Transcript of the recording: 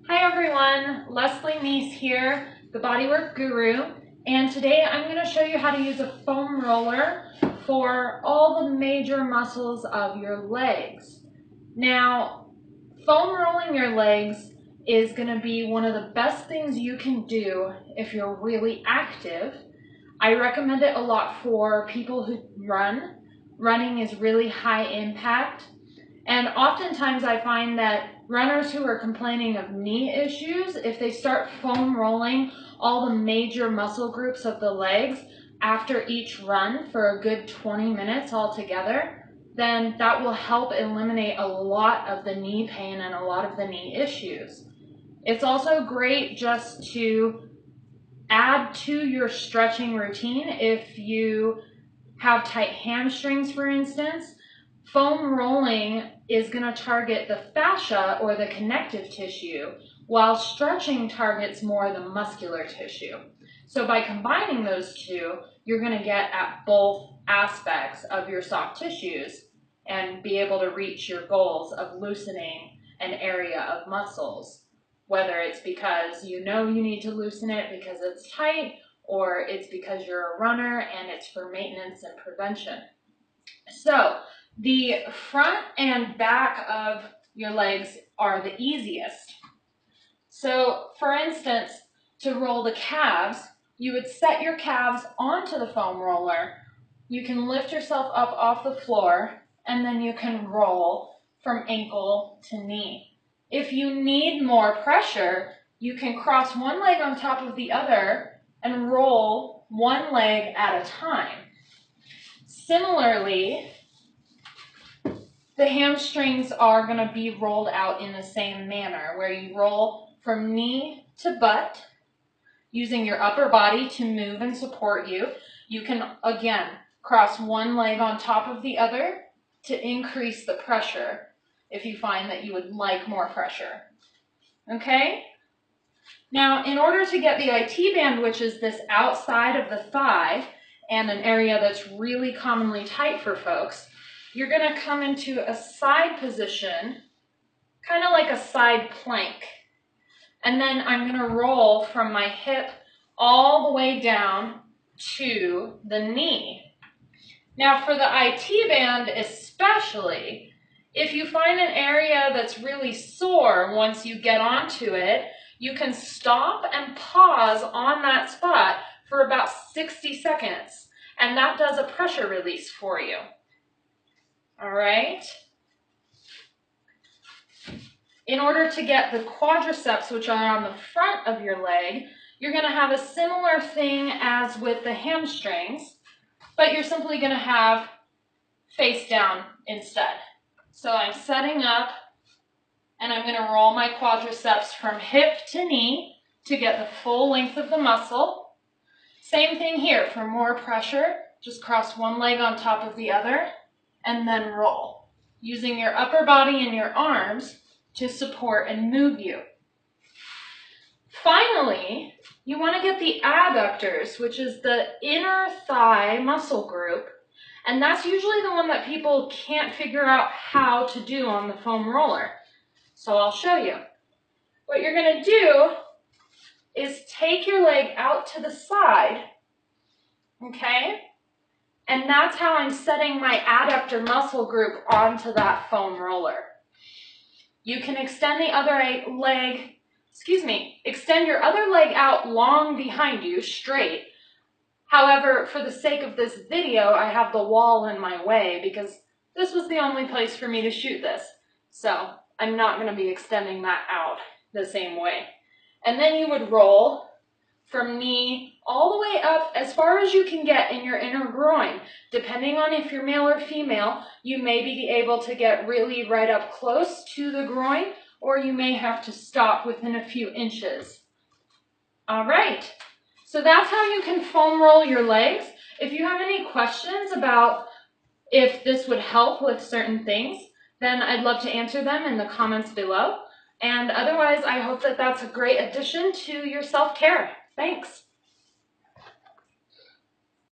Hi everyone, Leslie Neese here, the Bodywork Guru, and today I'm going to show you how to use a foam roller for all the major muscles of your legs. Now, foam rolling your legs is going to be one of the best things you can do if you're really active. I recommend it a lot for people who run. Running is really high impact. And oftentimes I find that runners who are complaining of knee issues, if they start foam rolling all the major muscle groups of the legs after each run for a good 20 minutes altogether, then that will help eliminate a lot of the knee pain and a lot of the knee issues. It's also great just to add to your stretching routine if you have tight hamstrings, for instance. Foam rolling is going to target the fascia or the connective tissue, while stretching targets more the muscular tissue. So by combining those two, you're going to get at both aspects of your soft tissues and be able to reach your goals of loosening an area of muscles, whether it's because you know you need to loosen it because it's tight, or it's because you're a runner and it's for maintenance and prevention. So the front and back of your legs are the easiest. So for instance, to roll the calves, you would set your calves onto the foam roller. You can lift yourself up off the floor, and then you can roll from ankle to knee. If you need more pressure, you can cross one leg on top of the other and roll one leg at a time. Similarly, the hamstrings are going to be rolled out in the same manner, where you roll from knee to butt, using your upper body to move and support you. You can, again, cross one leg on top of the other to increase the pressure if you find that you would like more pressure. Okay? Now, in order to get the IT band, which is this outside of the thigh and an area that's really commonly tight for folks, you're going to come into a side position, kind of like a side plank. And then I'm going to roll from my hip all the way down to the knee. Now for the IT band especially, if you find an area that's really sore once you get onto it, you can stop and pause on that spot for about 60 seconds. And that does a pressure release for you. All right. In order to get the quadriceps, which are on the front of your leg, you're going to have a similar thing as with the hamstrings, but you're simply going to have face down instead. So I'm setting up, and I'm going to roll my quadriceps from hip to knee to get the full length of the muscle. Same thing here. For more pressure, just cross one leg on top of the other, and then roll, using your upper body and your arms to support and move you. Finally, you want to get the adductors, which is the inner thigh muscle group, and that's usually the one that people can't figure out how to do on the foam roller. So I'll show you. What you're going to do is take your leg out to the side, okay? And that's how I'm setting my adductor muscle group onto that foam roller. You can extend the other leg, extend your other leg out long behind you, straight. However, for the sake of this video, I have the wall in my way because this was the only place for me to shoot this. So I'm not going to be extending that out the same way. And then you would roll from knee all the way up as far as you can get in your inner groin. Depending on if you're male or female, you may be able to get really right up close to the groin, or you may have to stop within a few inches. All right, so that's how you can foam roll your legs. If you have any questions about if this would help with certain things, then I'd love to answer them in the comments below. And otherwise, I hope that that's a great addition to your self-care. Thanks.